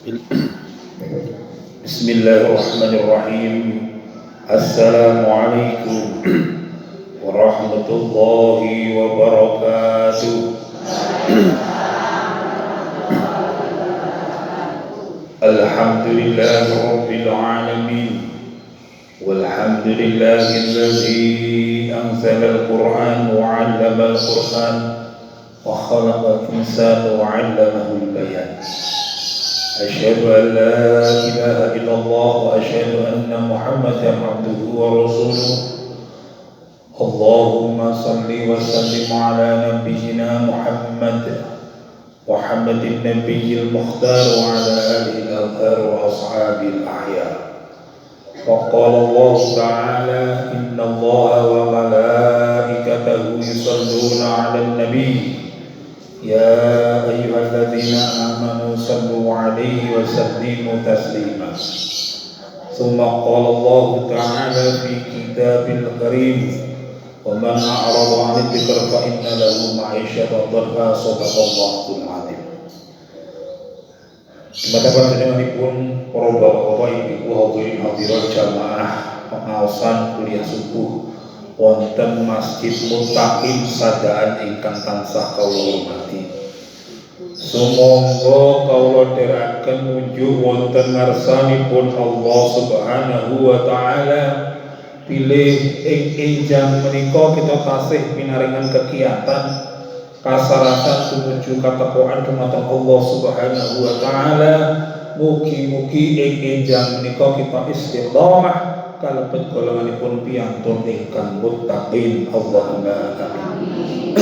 Bismillahirrahmanirrahim. Assalamualaikum warahmatullahi wabarakatuh. Alhamdulillahi rabbil alamin. Walhamdulillahilladzi anzala al-Qur'an wa 'allama al-Qur'an wa khalaqa al-insana wa 'allamahu al-bayan. Asyhadu an la ilaha illallah wa asyhadu anna Muhammadan abduhu wa rasuluh. Allahumma salli wa sallim ala nabiyyina Muhammadin nabiyil mukhtar wa ala alihi al-athhar wa ashabil a'yar. Wa qala Allah ta'ala inna Allaha wa malaikatahu yusalluna 'alan nabiy ya ayyuhalladzina amanu sallu 'alaihi wa sallimu taslima. Tsumma qala Allah ta'ala fi kitabil karim wa man a'rada 'an dzikri fa inna lahu ma'isyatan dhanka. Shadaqallahul 'adzim. Kepada panjenenganipun para bapak-bapak, ibu-ibu, hadirin hadirat jamaah pengaosan kuliah subuh wonten Masjid Muttaqin Sadaan ingkang tansah kawula hormati. Sumangga kawula dherekaken munjuk wonten ngarsanipun Allah Subhanahu wa taala pilih ing enjang menika kita tasih pinaringan kegiatan kasarasan tumuju katakwaan dumateng Allah Subhanahu wa taala. Mugi-mugi ing enjang menika kita istiqomah kalebet golonganipun piyantun ingkang muttaqin. Allahumma amin.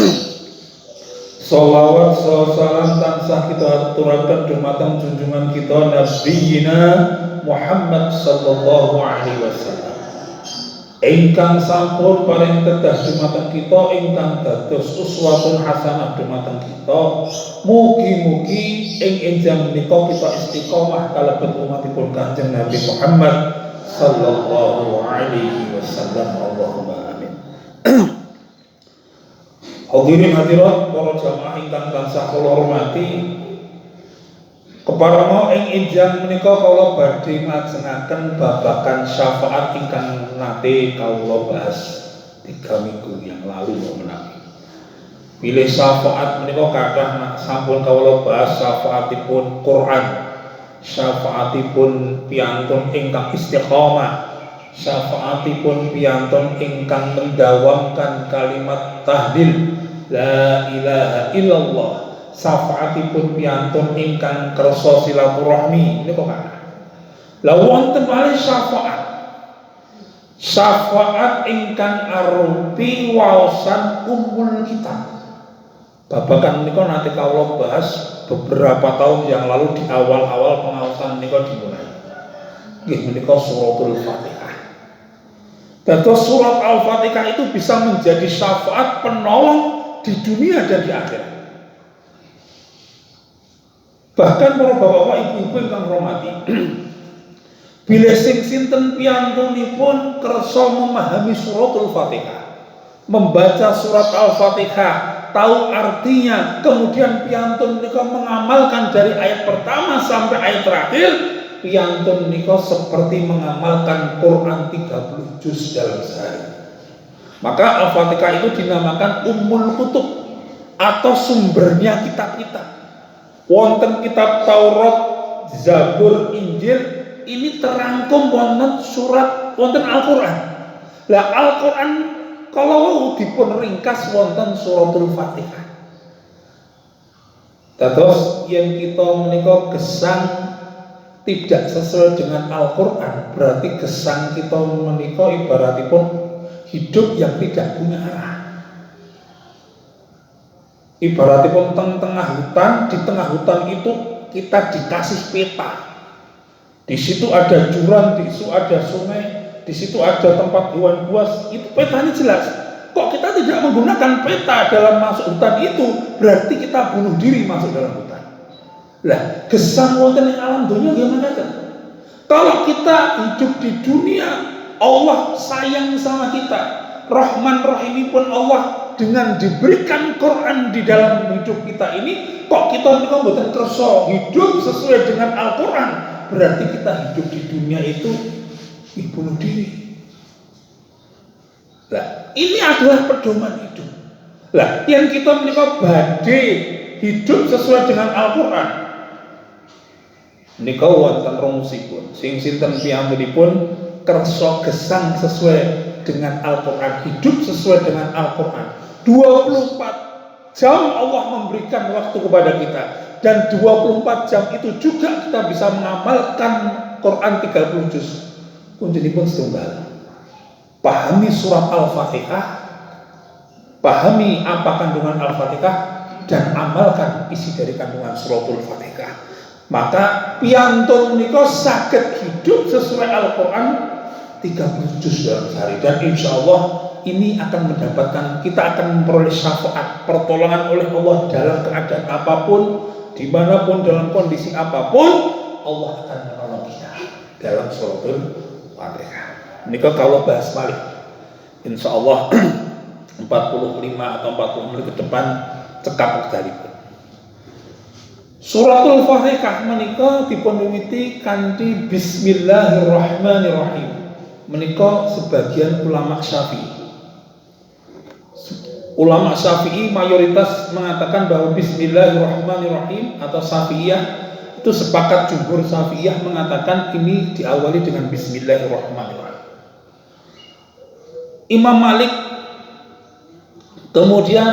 Shalawat salam tansah kita aturaken dumateng junjungan kita Nabiyina Muhammad sallallahu alaihi wasallam ingkang sampun paring kedah dumateng kita, ingkang dados uswatun hasanah dumateng kita. Mugi-mugi ing enjang menika kita istiqomah kalebet umatipun Kanjeng Nabi Muhammad sallallahu alaihi wasallam. Allahumma amin. Hadirin hadirat para jamaah ingkang tansah kula hormati, kepareng ing enjang menika kula badhe ngajengaken babagan syafaat ingkang nate kula bahas 3 minggu yang lalu menawi. Pilih syafaat menika kathah sampun kula bahas syafaatipun Quran, syafaatipun piyantun ingkang istiqomah, syafaatipun piyantun ingkang mendawamkan kalimat tahlil la ilaha illallah, syafaatipun piyantun ingkang kersa silaturahmi niku kan. La wonten malih syafaat ingkang arupi waosan ummul kitab. Babagan menika nanti kawula bahas beberapa tahun yang lalu di awal-awal pengaosan menika dimulai. Nggih menika suratul Fatihah. Dados surat Al-Fatihah itu bisa menjadi syafaat penolong di dunia dan di akhirat. Bahkan para bapak-bapak, ibu-ibu ingkang hormati, bilih sing sinten piyantunipun kersa memahami suratul Fatihah, membaca surat Al-Fatihah, tahu artinya, kemudian piyantun menika mengamalkan dari ayat pertama sampai ayat terakhir, piyantun menika seperti mengamalkan Quran 30 juz dalam sehari. Maka Al-Fatihah itu dinamakan Ummul Kutub atau sumbernya kitab-kitab. Wonten kitab Taurat, Zabur, Injil, ini terangkum wonten surat wonten Al-Qur'an. Lah Al-Qur'an kalau dipun ringkas wonten suratul Fatihah. Dados yen kita menika gesang tidak sesuai dengan Al-Qur'an, berarti gesang kita menika ibaratipun hidup yang tidak punya arah. Ibaratipun tengah hutan, di tengah hutan itu kita dikasih peta. Di situ ada jurang, di situ ada sungai, di situ ada tempat hewan buas. Itu petanya jelas. Kok kita tidak menggunakan peta dalam masuk hutan itu, berarti kita bunuh diri masuk dalam hutan. Lah, gesang wonten ing alam dunya gimana kan? Kalau kita hidup di dunia, Allah sayang sama kita. Rahman Rahimipun Allah dengan diberikan Quran di dalam hidup kita ini, kok kita menika mboten kersa hidup sesuai dengan Al-Quran, berarti kita hidup di dunia itu bunuh diri. Lah, ini adalah pedoman hidup. Lah, yang kita menika badhe hidup sesuai dengan Al-Quran. Menika wonten rumusipun. Sing sinten piyambakipun kersa gesang sesuai dengan Al-Quran, hidup sesuai dengan Al-Quran. 24 jam Allah memberikan waktu kepada kita, dan 24 jam itu juga kita bisa mengamalkan Quran 30 juz. Kuncinipun setunggal. Pahami surat Al-Fatihah, pahami apa kandungan Al-Fatihah, dan amalkan isi dari kandungan suratul Fatihah. Maka piyantun menika saged hidup sesuai Al-Quran 30 juz dalam sehari, dan insya Allah ini akan mendapatkan, kita akan memperoleh syafaat, pertolongan oleh Allah dalam keadaan apapun, dimanapun, dalam kondisi apapun, Allah akan menolong kita dalam suratul Fatihah. Menika kalau bahas balik, insya Allah 45 atau 40 menit ke depan cekap wektalipun. Suratul Fatihah menika dipunwiwiti kanthi Bismillahirrahmanirrahim. Menika sebagian ulama Syafi'i. Ulama Syafi'i mayoritas mengatakan bahwa Bismillahirrahmanirrahim atau Syafi'iyah itu sepakat, jumhur Syafi'iyah mengatakan ini diawali dengan Bismillahirrahmanirrahim. Imam Malik, kemudian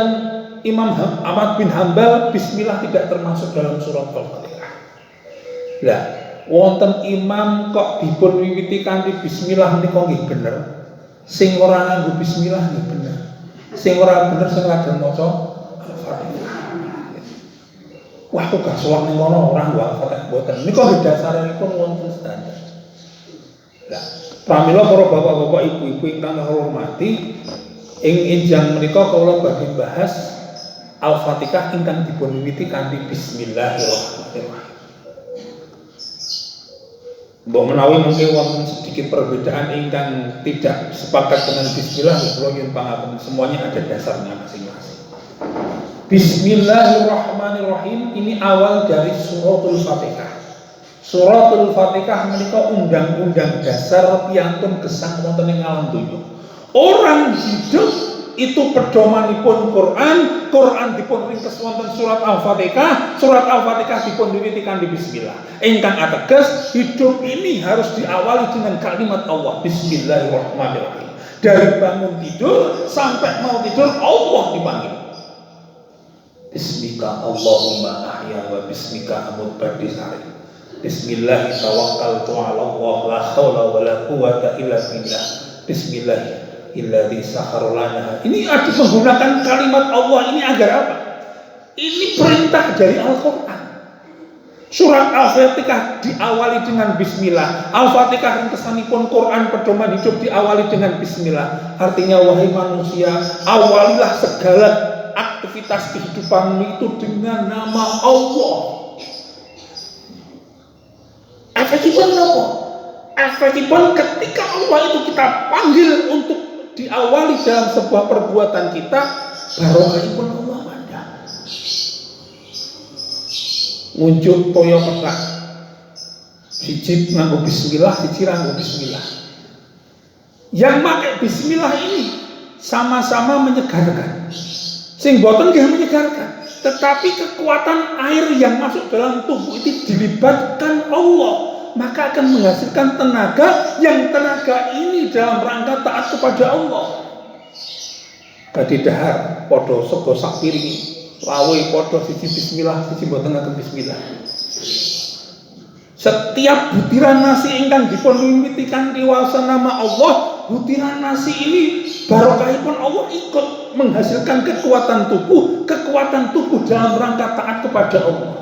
Imam Ahmad bin Hambal, Bismillah tidak termasuk dalam surat Al-Fatihah. Lah, wonten imam kok dipun wiwiti kanthi Bismillah menika nggih bener. Sing ora nganggo Bismillah nggih bener. Sing ora bener sing lajeng maca Al-Fatihah. Wah, kok gak sowan ning ngono ora nggo Al-Fatihah mboten. Nika dasaripun wonten standar. Lah, pramila para bapak-bapak, ibu-ibu ingkang kula hormati, ing enjang menika kula badhe bahas Al-Fatihah ingkang dipun wiwiti kanthi Bismillahirrahmanirrahim. Mbok menawi mungkin wonten sedikit perbedaan ingkang tidak sepakat dengan Bismillah, kula nyuwun pangapunten, semuanya ada dasarnya masing-masing. Bismillahirrahmanirrahim ini awal dari suratul Fatihah. Suratul Fatihah menika undang-undang dasar piyantun gesang wonten ing alam donya. Orang hidup itu pedomanipun Quran, Quran dipun ringkes wonten surat Al-Fatihah, surat Al-Fatihah dipun wiwiti kanthi Bismillah. Ingkang ateges hidup ini harus diawali dengan kalimat Allah, Bismillahirrahmanirrahim. Dari bangun tidur sampai mau tidur Allah dipanggil. Bismika Allahumma ahya wa bismika amut badisari. Bismillah tawakkaltu 'ala Allah la haula wa la quwwata illa billah. Bismillah illadzi sakhkhara lana. Ini ada menggunakan kalimat Allah ini agar apa? Ini perintah dari Al-Qur'an. Surat Al-Fatihah diawali dengan Bismillah. Al-Fatihah ringkesanipun Quran pedoman hidup diawali dengan Bismillah. Artinya wahai manusia, awalilah segala aktivitas kehidupanmu itu dengan nama Allah. Efektifan apa? Efektifan ketika Allah itu kita panggil untuk diawali dalam sebuah perbuatan kita, barokahipun Allah ada. Muncul toyo petak, siji nganggo Bismillah, siji nganggo Bismillah. Yang pakai Bismillah ini sama-sama menyegarkan. Sing boten nggih menyegarkan, tetapi kekuatan air yang masuk dalam tubuh itu dilibatkan Allah, maka akan menghasilkan tenaga, yang tenaga ini dalam rangka taat kepada Allah. Badhe dahar padha sego sak piring, lawe padha siji Bismillah, siji boten nganggo Bismillah. Setiap butiran nasi ingkang dipun wiwiti kanthi nama Allah, butiran nasi ini barokahipun Allah ikut menghasilkan kekuatan tubuh dalam rangka taat kepada Allah.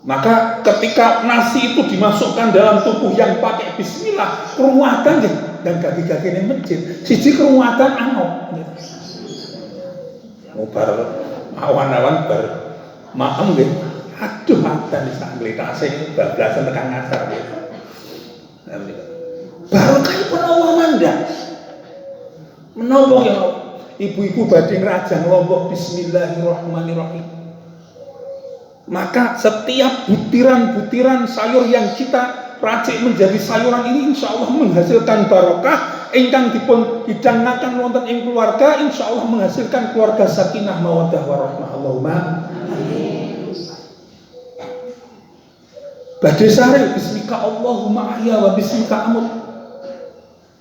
Maka ketika nasi itu dimasukkan dalam tubuh yang pakai Bismillah, keruatan dan kaki-kaki ini masjid, siji keruatan anok. Bar awan-awan bar maem nggih. Aduh atan sak nglitase bablasan tekan ngasar gitu. Barokahipun Allah mandang. Menapa ya ibu-ibu badhe ngrajang lombok bismillahirrahmanirrahim. Maka setiap butiran-butiran sayur yang kita racik menjadi sayuran ini insya Allah menghasilkan barokah ingkang dipun hidangaken wonten ing keluarga, insya Allah menghasilkan keluarga sakinah mawaddah warahmah. Allahumma amin. Badhe sare bismika Allahumma ahya wa bismika amut.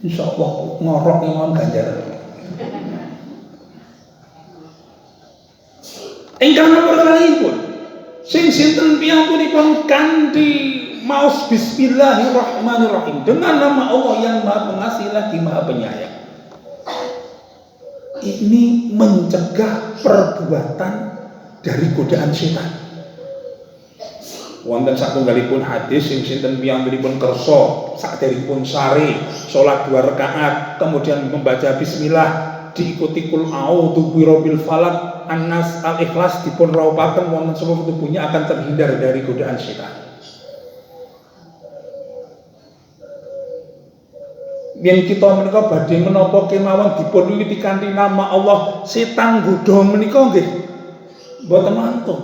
Insya Allah ngorok ngon ganjaran. Ingkang nomor kalihipun sing sinten piyantunipun kanthi maos bismillahirrahmanirrahim, dengan nama Allah yang Maha Pengasih lagi Maha Penyayang. Ini mencegah perbuatan dari godaan setan. Wonten satunggalipun hadis sing sinten piyambakipun kersa saderengipun sare salat 2 rakaat kemudian membaca bismillah diikuti kul a'udzu birabbil falaq annas al-ikhlas dipun raupaken wonten seluruh tubuhnya akan terhindar dari godaan setan. Yen kita menika badhe menapa kemawon dipun wiwiti kanthi nama Allah, setan godha menika nggih mboten mantun.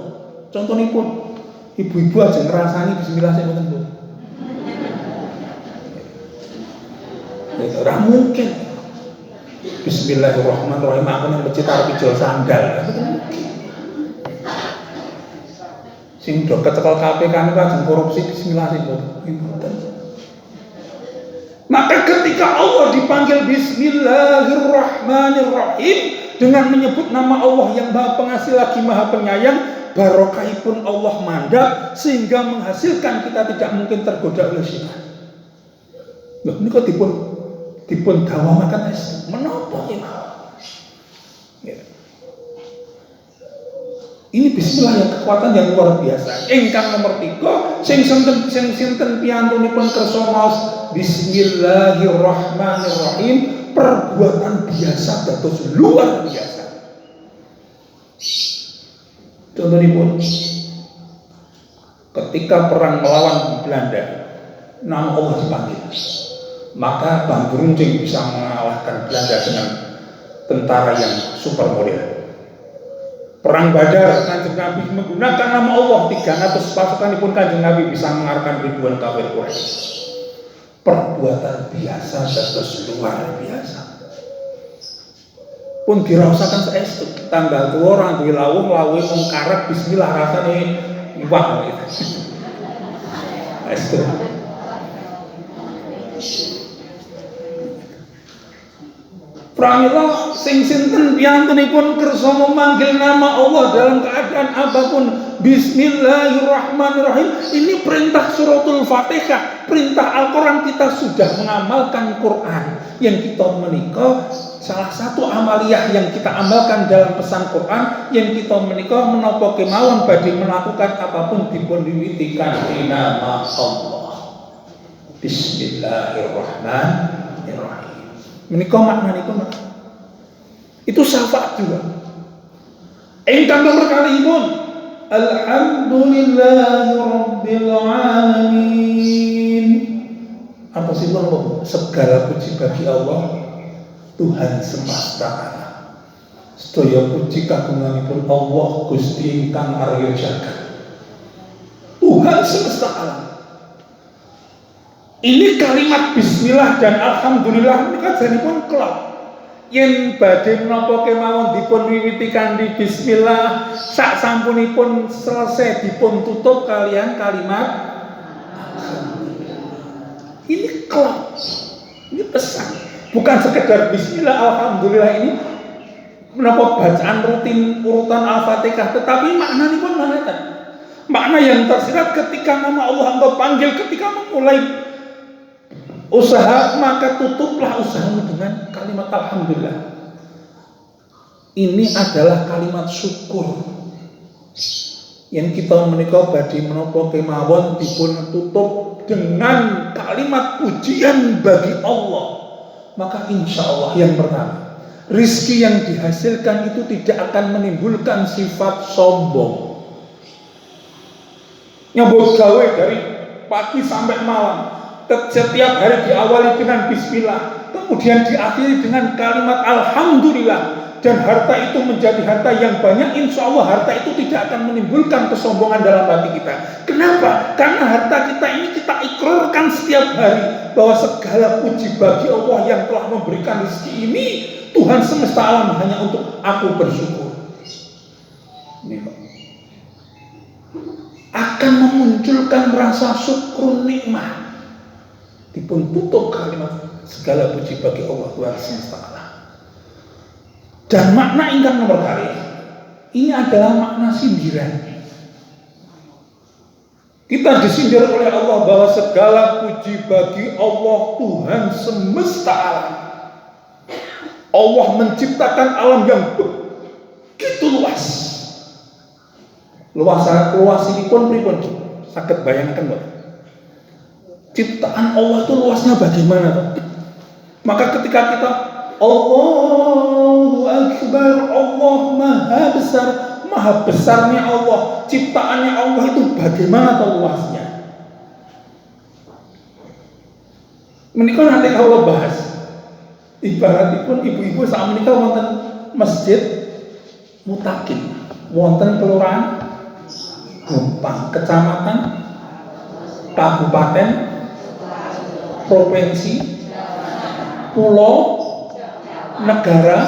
Contonipun ibu-ibu aja ngrasani bismillah sing mboten mboten. Ya ora mungkin. Bismillahirrahmanirrahim aku nang masjid arep ijol sandal. Sing do kecekel KPK niku ajeng korupsi bismillah sing mboten. Maka ketika Allah dipanggil bismillahirrahmanirrahim dengan menyebut nama Allah yang Maha Pengasih lagi Maha Penyayang, barokahipun Allah mandap sehingga menghasilkan kita tidak mungkin tergoda oleh setan. Loh niku dipun dawamaken menapa iki? Ini bismillah yang kekuatan yang luar biasa. Ingkang nomor 3 sing sinten piyantunipun kersa maos bismillahirrahmanirrahim, perbuatan biasa dados luar biasa. Contohipun ketika perang melawan Belanda, nama Allah dipanggil, maka Bang Geruncing bisa mengalahkan Belanda dengan tentara yang super modern. Perang Badar, Kanjeng Nabi menggunakan nama Allah, 300 pasukanipun Kanjeng Nabi bisa mengalahkan ribuan kafir Quraisy. Perbuatan biasa dados luar biasa. Pun dirasakan saestu tanggal tua orang duwe lawuh mung karep bismillah rasane iwak gitu. Saestu. Pramila sing sinten piyantunipun kersa memanggil nama Allah dalam keadaan apapun, bismillahirrahmanirrahim. Ini perintah suratul Fatihah, perintah Al-Quran. Kita sudah mengamalkan Quran yang kita menikah. Salah satu amaliyah yang kita amalkan dalam pesan Quran yang kita menikah menapa kemawon badhe melakukan apapun dipun wiwitikan nama Allah. Bismillahirrahmanirrahim. Menika maknanipun itu syafaat juga. Ingkang nomor kalihipun alhamdulillahirabbil alamin. Apa sih Allah? Segala puji bagi Allah Tuhan semesta alam. Sedaya puji kagunganipun Allah Gusti ingkang arya jagat. Tuhan semesta alam. Ini kalimat bismillah dan alhamdulillah menika janipun kelak. Yen badhe menapa kemawon dipun wiwiti kanthi bismillah, sak sampunipun selesai dipun tutup kalian kalimat alhamdulillah. Ini kelak. Ini pesan. Bukan sekedar bismillah alhamdulillah ini menapa bacaan rutin urutan Al-Fatihah, tetapi maknanipun mangeten. Makna yang tersirat ketika nama Allah engkau panggil, ketika memulai usaha maka tutuplah usahamu dengan kalimat alhamdulillah. Ini adalah kalimat syukur yang kita menika badhe menapa kemawon dipun tutup dengan kalimat pujian bagi Allah. Maka insya Allah yang pertama, rizki yang dihasilkan itu tidak akan menimbulkan sifat sombong. Nyambut gawe dari pagi sampai malam, setiap hari diawali dengan bismillah, kemudian diakhiri dengan kalimat alhamdulillah, dan harta itu menjadi harta yang banyak, insya Allah harta itu tidak akan menimbulkan kesombongan dalam hati kita. Kenapa? Karena harta kita ini kita ikrarkan setiap hari bahwa segala puji bagi Allah yang telah memberikan rezeki ini. Tuhan semesta alam hanya untuk aku bersyukur. Ini Pak, akan memunculkan rasa syukur nikmat. Dipun tutup kalimat segala puji bagi Allah Tuhan semesta alam. Dan makna ingkang nomor kali ini adalah makna sindiran. Kita disindir oleh Allah bahwa segala puji bagi Allah Tuhan semesta alam. Allah menciptakan alam yang begitu luas. Luas ini pun pripun? Saged bayangkan, Pak. Ciptaan Allah itu luasnya bagaimana, Pak? Maka ketika kita Allahu Akbar, Allah maha besar, maha besarnya Allah, ciptaannya Allah itu bagaimana luasnya. Menikah nanti kalau bahas, ibaratipun ibu-ibu saat menikah wonten masjid mutakin, wonten kelurahan, Gompang, kecamatan, kabupaten, provinsi, pulau, negara,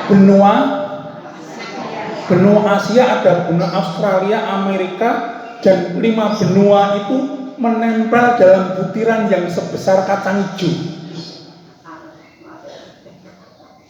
benua Asia, ada benua Australia, Amerika, dan 5 benua itu menempel dalam butiran yang sebesar kacang hijau.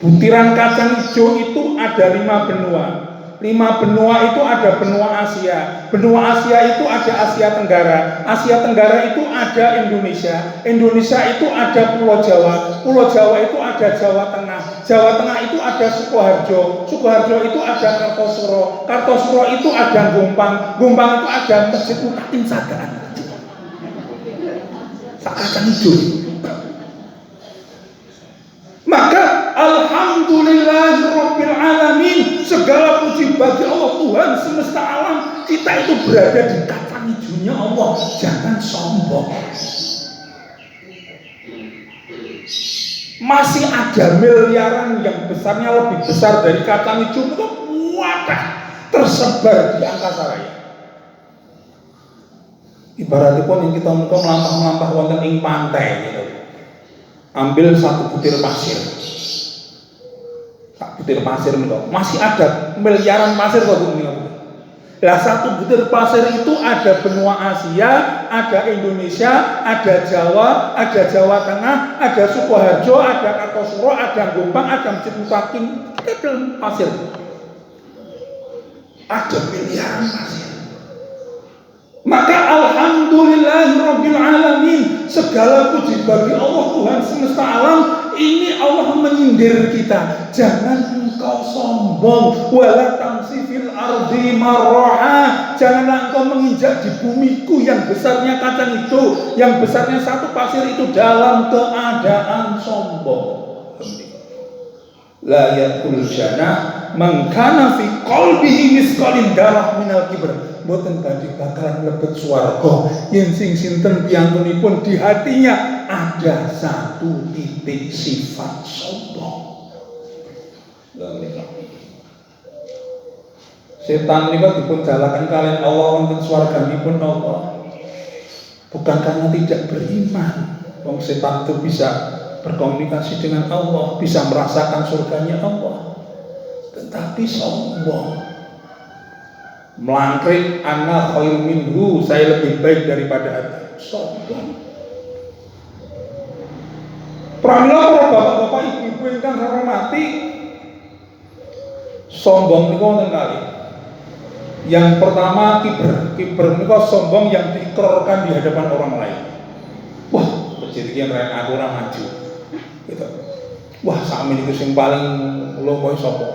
Butiran kacang hijau itu ada 5 benua. 5 benua itu ada benua Asia. Benua Asia itu ada Asia Tenggara. Asia Tenggara itu ada Indonesia. Indonesia itu ada Pulau Jawa. Pulau Jawa itu ada Jawa Tengah. Jawa Tengah itu ada Sukoharjo. Sukoharjo itu ada Kartosuro. Kartosuro itu ada Gompang. Gompang itu ada Masjid Mutakin Sadaan. Sakatan hijau. Maka alhamdulillahirabbil alamin, segala puji bagi Allah Tuhan semesta alam. Kita itu berada di kacang hijaunya Allah. Jangan sombong. Masih ada miliaran yang besarnya lebih besar dari kacang hijau itu wadah tersebar di angkasa raya. Ibaratipun yang kita melampah wonten ing pantai gitu. Ambil 1 butir pasir. 1 butir pasir niku masih ada miliaran pasir kok Bu niku. Lah 1 butir pasir itu ada benua Asia, ada Indonesia, ada Jawa, ada Jawa Tengah, ada Sukoharjo, ada Kartosuro, ada Gompang, ada Masjid Mutakin. Itu dalam pasir. Ada miliaran pasir. Maka alhamdulillahirabbil alamin, segala puji bagi Allah Tuhan semesta alam. Ini Allah menyindir kita, jangan engkau sombong, wala tamsi fil ardi marraha, janganlah engkau menginjak di bumiku yang besarnya kacang itu, yang besarnya 1 pasir itu dalam keadaan sombong. La yakul jannah man kana fi qalbihi misqalin darah minal kibr. Mboten badhe bakalan mlebet swarga yen sing sinten piyantunipun di hatinya ada 1 titik sifat sombong. Setan niku dipun jalaken kalian Allah wonten swarganipun Allah. Bukan karena tidak beriman. Wong setan itu bisa berkomunikasi dengan Allah, bisa merasakan surganya Allah, tetapi sombong, melangkrik, ana khairun minhu, saya lebih baik daripada Adam. Sombong. Pramila para bapak-bapak, ibu-ibu ingkang hormati, sombong niku wonten kali. Yang pertama kiber niku sombong yang diikrarkan di hadapan orang lain. Wah, jadi yang lain aku ora maju. Gitu. Wah, sami niku sing paling lomba sapa?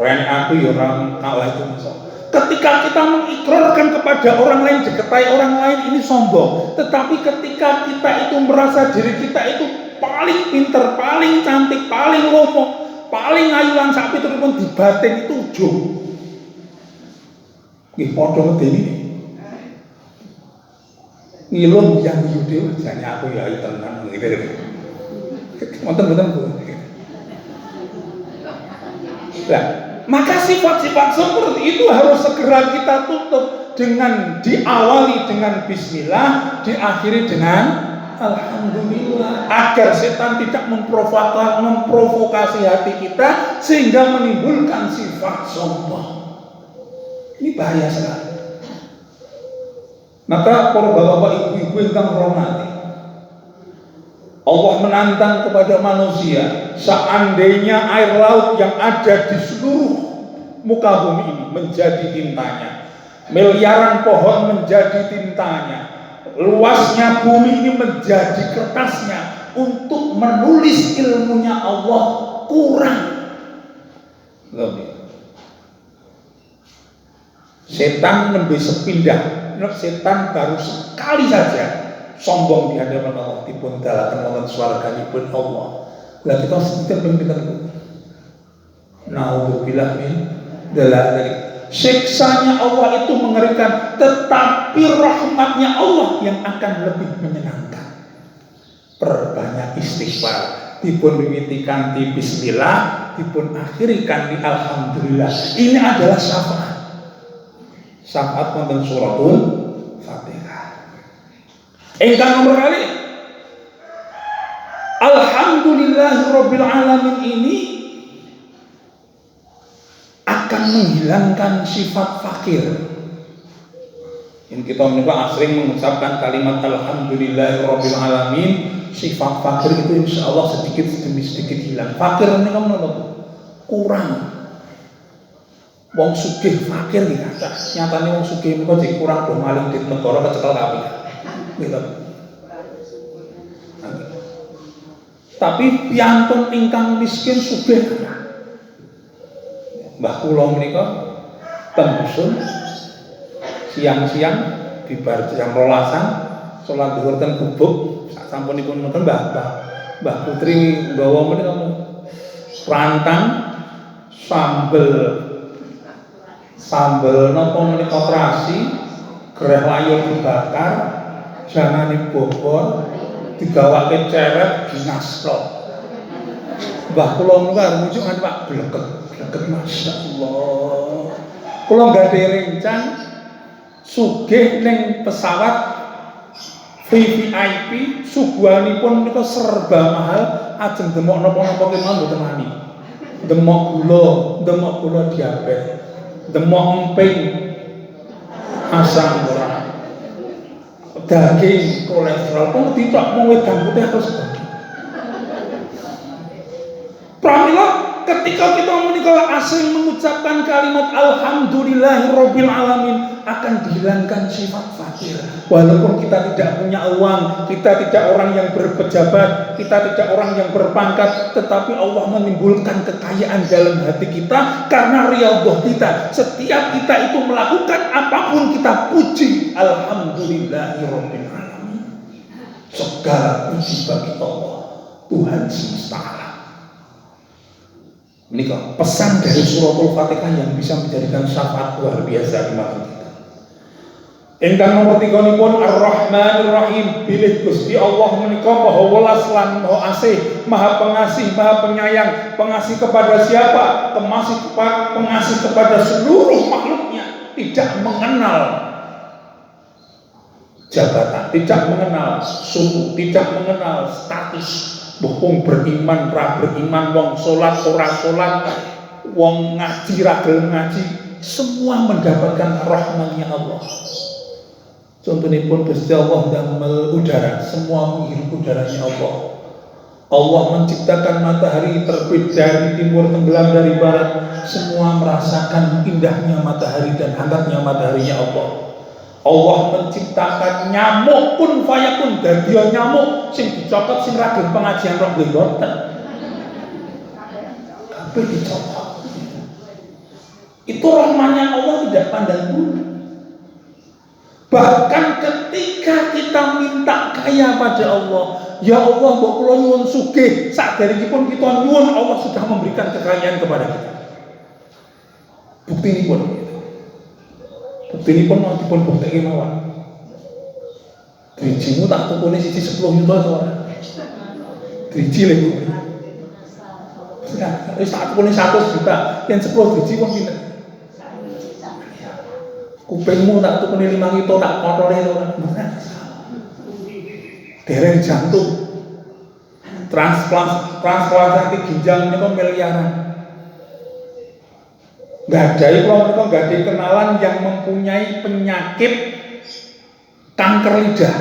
Ren aku ya ora kalah itu masa. Ketika kita mengikrarkan kepada orang lain, diketai orang lain, ini sombong. Tetapi ketika kita itu merasa diri kita itu paling pinter, paling cantik, paling lomo, paling ayu lan sak pituripun di batin itu ujung. Nggih padha medeni. Ngilung yang yude jane aku ya ayu tenan gitu. Wonten-wonten Bu. Nah, maka sifat-sifat seperti itu harus segera kita tutup dengan diawali dengan bismillah, diakhiri dengan alhamdulillah, agar setan tidak memprovokasi hati kita sehingga menimbulkan sifat sombong. Ini bahaya sekali. Maka para bapak-bapak, ibu-ibu yang hormati, Allah menantang kepada manusia, seandainya air laut yang ada di seluruh muka bumi ini menjadi tintanya, miliaran pohon menjadi tintanya, luasnya bumi ini menjadi kertasnya, untuk menulis ilmunya Allah kurang. Setan lebih sepindah, setan baru sekali saja sombong di hadapan Allah dipun dalaken wonten swarganipun Allah. Lah kita sinten pinten. Nauzubillah min dzalik. Siksanya Allah itu mengerikan, tetapi rahmatnya Allah yang akan lebih menyenangkan. Perbanyak istighfar, dipun wiwitikan di bismillah, dipun akhirikan di alhamdulillah. Ini adalah syafaat. Syafaat wonten suratul Fatihah. Ingkang nomor kali, alhamdulillahirabbil alamin ini akan menghilangkan sifat fakir. Yang kita menika sering mengucapkan kalimat alhamdulillahirabbil alamin, sifat fakir itu insyaallah sedikit demi sedikit hilang. Fakir menika menapa? Kurang. Wong sugih fakir iki kata. Nyatane wong sugih menika jek kurang do maling di negara kecekel kabeh. Gitu. Tapi piantun ingkang miskin sugih. Mbah kula menika ten dusun siang-siang bibar jam 12-an salat zuhur ten gubuk, sak sampunipun mboten Mbah Putri nggawa menika rantang sambel napa menika terasi, gereh layur dibakar, jangane bobor, digawake ceret dinasro. Mbah kula menika mujuk kan Pak bleket, masyaallah. Kula nggade rencang sugih ning pesawat VIP, suguhanipun menika serba mahal, ajeng demok napa-napa kemawon mboten wani. Demok gula diabetes, demok emping, asam urat, daging, kolesterol, kok ditok mau wedang putih terus. Pramila ketika kita menikah asing mengucapkan kalimat alhamdulillahirabbil alamin, akan dihilangkan sifat fakir. Walaupun kita tidak punya uang, kita tidak orang yang berpejabat, kita tidak orang yang berpangkat, tetapi Allah menimbulkan kekayaan dalam hati kita karena riyadhah kita. Setiap kita itu melakukan apapun kita puji alhamdulillahirabbil alamin. Segala puji bagi Allah, Tuhan semesta alam. Menikah pesan dari suratul Fatihah yang bisa menjadikan syafaat luar biasa di mata kita. Ingkang nomor 3 nipun Ar-Rahmanir Rahim, bilih Gusti Allah menika Maha Welas lan Maha Asih, Maha Pengasih, Maha Penyayang. Pengasih kepada siapa? Pengasih kepada seluruh makhluknya, tidak mengenal jabatan, tidak mengenal suku, tidak mengenal status. Wong beriman, ra beriman, wong sholat, ora sholat, wong ngaji, ra gelem ngaji, semua mendapatkan rahmatnya Allah. Contohnya pun Gusti Allah damel udara, semua menghirup udaranya Allah. Allah menciptakan matahari terbit dari timur, tenggelam dari barat, semua merasakan indahnya matahari dan hangatnya mataharinya Allah. Allah menciptakan nyamuk pun fayakun, dadi nyamuk sing dicokot sing ragil pengajian rong mboten. Kabeh dicokot. Itu rahmatnya Allah tidak pandang bulu. Bahkan ketika kita minta kaya pada Allah, ya Allah mbok kula nyuwun sugih, saderengipun kita nyuwun Allah sudah memberikan kekayaan kepada kita. Buktinipun mau dipun bukteke mawon. Drijimu tak tukune siji 10 juta to ora? driji lho. Wis tak pun 100 juta, yen 10 driji wong pinter. Kupingmu tak tukune 5 juta tak kotore to. Dereng jantung. Transplantasi ginjal niku miliaran. Gadai kalau mereka gadai kenalan yang mempunyai penyakit kanker lidah.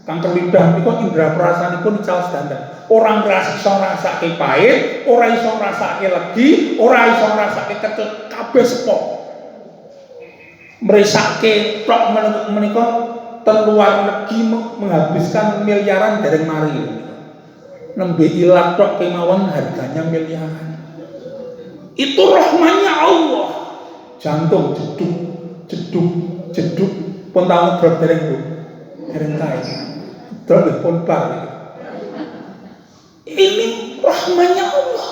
Kanker lidah itu indera perasaan itu dical standar. Orang iso ngrasake pahit, ora iso ngrasake legi, ora iso ngrasake kecut, kabeh sepok. Mresake tok menika ten luar negeri menghabiskan miliaran dereng mari. Nembe ilat tok kemawon harganya miliaran. Itu rahmannya Allah. Jantung jeduk pun tahu drop dereng kae. Drop pun bar. Ini rahmannya Allah.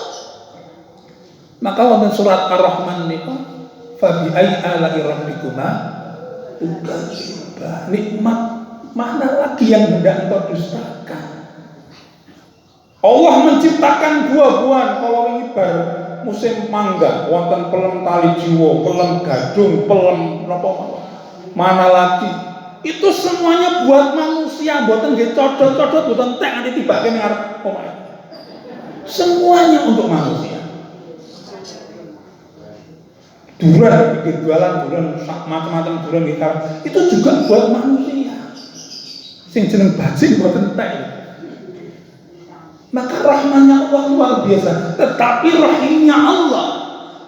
Maka wonten surat Ar-Rahman niku fa bi ayyi ala'i rabbikuma tukadziban. Nikmat mana lagi yang hendak engkau dustakan? Allah menciptakan buah-buahan kalau ini baru musim mangga, wonten pelem tali jiwa, pelem gadung, pelem napa mana lagi. Itu semuanya buat manusia, mboten nggih codot-codot, mboten tek nganti tibake ning arep omahe. Semuanya untuk manusia. Duran bikin jualan duran macam-macam duran gitar itu juga buat manusia. Sing jeneng bajing mboten tek. Maka rahmannya Allah luar biasa. Tetapi rahimnya Allah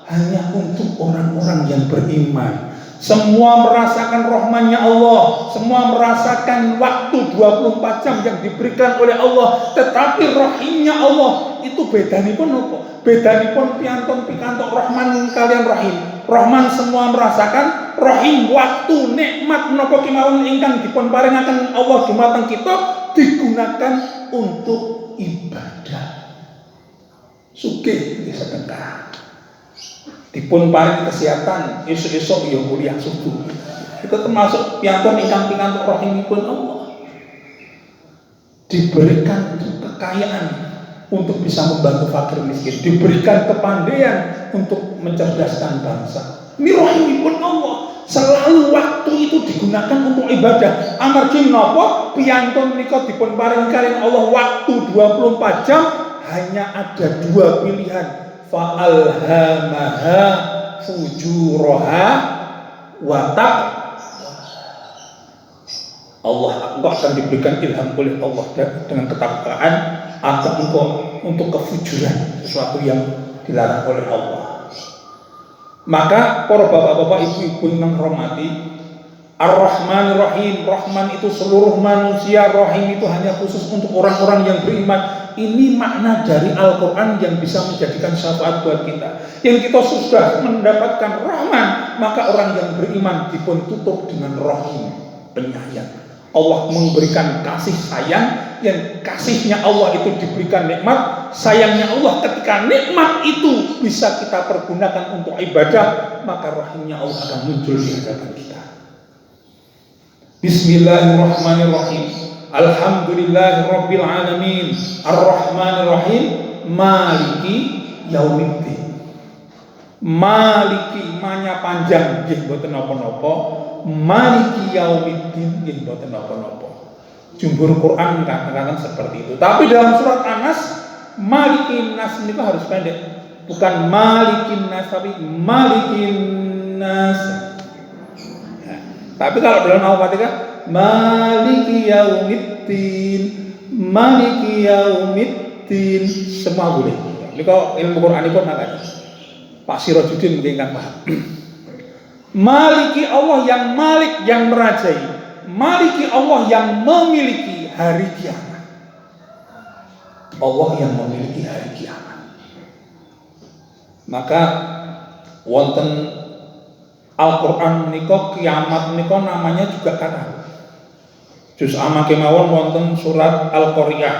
hanya untuk orang-orang yang beriman. Semua merasakan rahmannya Allah. Semua merasakan waktu 24 jam yang diberikan oleh Allah. Tetapi rahimnya Allah itu bedanipun apa? Bedanipun piantun pikantuk rahman kalian rahim. Rahman semua merasakan, rahim waktu nikmat menapa kemawon ingkang dipun paringaken Allah dumateng kita digunakan untuk ibadah. Sugih sedekah. Dipun paring kesehatan, esuk-esuk ya kuliah subuh. Itu termasuk piantun ingkang pikantuk rahimipun Allah. Diberikan kekayaan untuk bisa membantu fakir miskin, diberikan kepandaian untuk mencerdaskan bangsa. Ini rahimipun Allah. Selalu waktu itu digunakan untuk ibadah. Amargi menapa piantun menika dipun paring kalian Allah waktu 24 jam hanya ada 2 pilihan. Fa'alhamaha fujuraha wa Allah engkau akan diberikan ilham oleh Allah dengan ketakwaan atau engkau untuk kefujuran, sesuatu yang dilarang oleh Allah. Maka para bapak-bapak, ibu-ibu yang hormati, Ar-Rahman Rahim, Rahman itu seluruh manusia, Rahim itu hanya khusus untuk orang-orang yang beriman. Ini makna dari Al-Quran yang bisa menjadikan syafaat buat kita. Yang kita sudah mendapatkan Rahman, maka orang yang beriman dipun tutup dengan Rahim, penyayang. Allah memberikan kasih sayang, yang kasihnya Allah itu diberikan nikmat. Sayangnya Allah ketika nikmat itu bisa kita pergunakan untuk ibadah, maka rahimnya Allah akan muncul di hadapan kita. Bismillahirrahmanirrahim. Alhamdulillahirabbil alamin. Ar-Rahmanir-Rahim. Maliki yaumiddin. Maliki manya panjang nggih mboten napa-napa. Maliki yaumiddin nggih mboten napa-napa. Jumhur Quran katakan seperti itu. Tapi dalam surat An-Nas Malikin Nas ini harus pendek. Bukan Malikin Nas tapi Malikin Nas. Nah, tapi kalau dalam Al-Fatihah Maliki yaumiddin, Maliki yaumiddin, semua boleh. Ini kalau ilmu Quran pun makanya Pak Sirojudin mungkin kan paham. Maliki Allah yang malik, yang merajai. Maliki Allah yang memiliki hari kiamat. Allah yang memiliki hari kiamat. Maka wonten Al-Quran menika kiamat menika namanya juga kata. Juz amma kemawon wonten surat Al-Qariyah,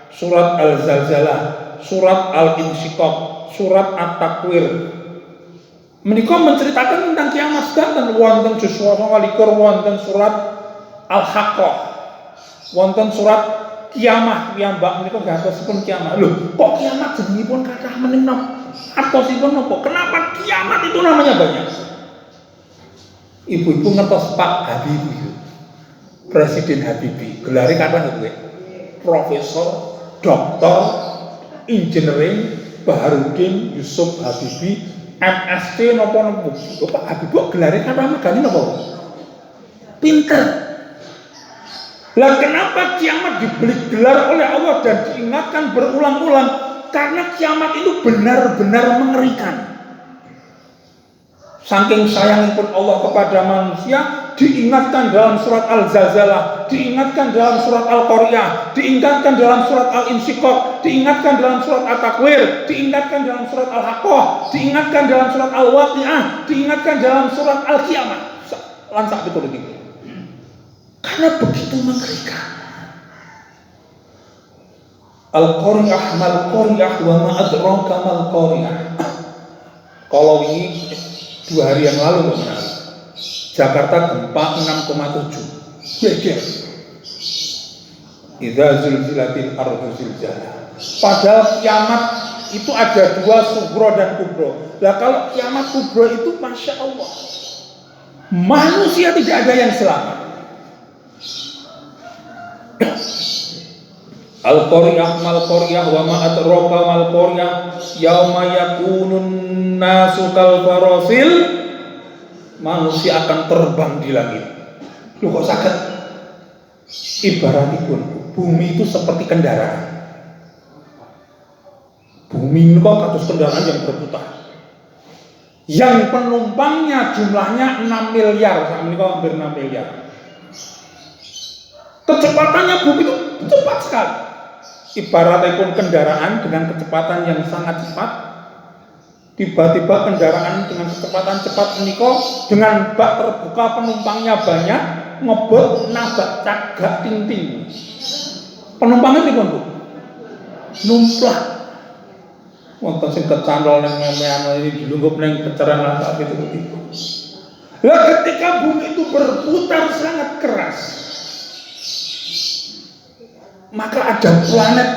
surat Al-Zalzalah, surat Al-Insyiqaq, surat At-Takwir. Menika menceritakan tentang kiamat dan wonten juz 29 wonten surat Al-Haqqah, wonten surat kiamah piyambak menika gantosipun kiamat. Loh, kok kiamat jenengipun kathah mening atosipun napa? Kenapa kiamat itu namanya banyak? Ibu-ibu ngertos Pak Habibie, Presiden Habibie, gelare kathah kuwi. Profesor, Doktor, Engineering, Baharudin Yusuf Habibie, MSc napa. Pak Habibie gelare kathah megane napa? Pinter. Lah kenapa kiamat diberi gelar oleh Allah dan diingatkan berulang-ulang? Karena kiamat itu benar-benar mengerikan. Saking sayangipun Allah kepada manusia, diingatkan dalam surat Al-Zalzalah, diingatkan dalam surat Al-Qaryah, diingatkan dalam surat Al-Insyiqaq, diingatkan dalam surat At-Takwir, diingatkan dalam surat Al-Haqqah, diingatkan dalam surat Al-Waqi'ah, diingatkan dalam surat Al-Qiyamah. Lansak betul begitu. Karena begitu mengerikan. Al-Qaryah mal-Qaryah wa ma adraka mal-Qaryah. Kalau ini 2 hari yang lalu Jakarta gempa 6,7. Geger. Idza zulzilatil ardu zilzalaha. Padahal kiamat itu ada 2, sugro dan kubro. Lah kalau kiamat kubro itu Masya Allah, manusia tidak ada yang selamat. Al-Qaryah mal-Qaryah wa ma adraka mal-Qaryah yauma yakunun nasu kal farasil. Manusia akan terbang di langit. Loh kok sakit? Ibaratipun bumi itu seperti kendaraan. Bumi ini kok kados kendaraan yang berputar. Yang penumpangnya jumlahnya 6 miliar, saat ini kok hampir 6 miliar. Kecepatannya bumi itu cepat sekali. Ibaratnya pun kendaraan dengan kecepatan yang sangat cepat, tiba-tiba kendaraan dengan kecepatan cepat menika dengan bak terbuka penumpangnya banyak, ngebut nabrak cagak ting-ting. Penumpangnya pripun, Bu? Numplak. Wonten sing kecantol ning memean ini dilunggup ning peceran lantak itu begitu. Lah ketika bumi itu berputar sangat keras, maka ada planet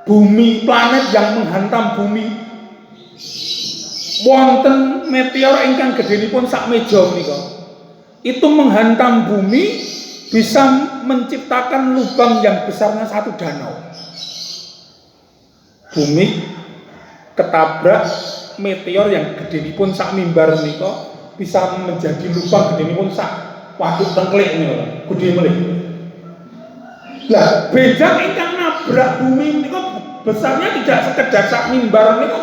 bumi, planet yang menghantam bumi. Wonten meteor ingkang gedhenipun sak meja menika. Itu menghantam bumi bisa menciptakan lubang yang besarnya 1 danau. Bumi ketabrak meteor yang gedhenipun sak mimbar menika bisa menjadi lubang gedhenipun sak waduk tengklik menika, gedhe melih. Lah, bejang ingkang nabrak bumi menika besarnya tidak sekedar sak mimbar menika